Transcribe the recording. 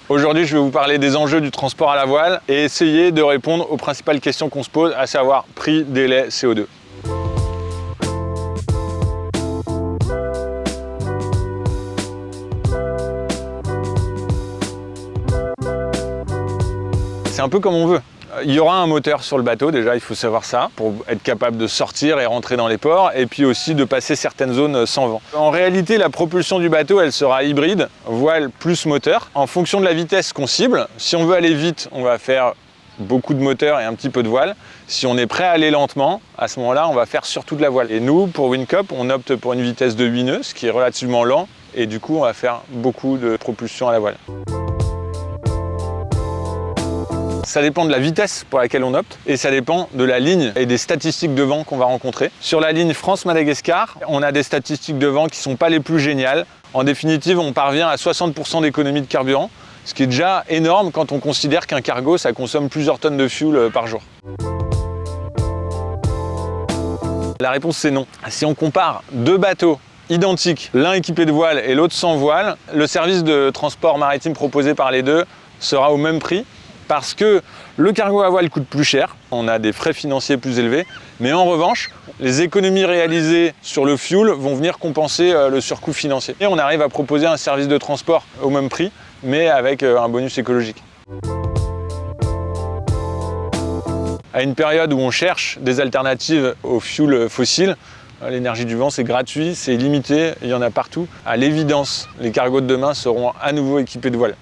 Aujourd'hui, je vais vous parler des enjeux du transport à la voile et essayer de répondre aux principales questions qu'on se pose, à savoir prix, délai, CO2. C'est un peu comme on veut. Il y aura un moteur sur le bateau, déjà il faut savoir ça, pour être capable de sortir et rentrer dans les ports, et puis aussi de passer certaines zones sans vent. En réalité, la propulsion du bateau, elle sera hybride, voile plus moteur, en fonction de la vitesse qu'on cible. Si on veut aller vite, on va faire beaucoup de moteur et un petit peu de voile. Si on est prêt à aller lentement, à ce moment-là, on va faire surtout de la voile. Et nous, pour Windcup, on opte pour une vitesse de 8 nœuds, ce qui est relativement lent, et du coup, on va faire beaucoup de propulsion à la voile. Ça dépend de la vitesse pour laquelle on opte et ça dépend de la ligne et des statistiques de vent qu'on va rencontrer. Sur la ligne France-Madagascar, on a des statistiques de vent qui ne sont pas les plus géniales. En définitive, on parvient à 60% d'économie de carburant, ce qui est déjà énorme quand on considère qu'un cargo, ça consomme plusieurs tonnes de fuel par jour. La réponse c'est non. Si on compare deux bateaux identiques, l'un équipé de voile et l'autre sans voile, le service de transport maritime proposé par les deux sera au même prix. Parce que le cargo à voile coûte plus cher, on a des frais financiers plus élevés, mais en revanche, les économies réalisées sur le fuel vont venir compenser le surcoût financier. Et on arrive à proposer un service de transport au même prix, mais avec un bonus écologique. À une période où on cherche des alternatives au fuel fossile, l'énergie du vent c'est gratuit, c'est limité, il y en a partout. À l'évidence, les cargos de demain seront à nouveau équipés de voiles.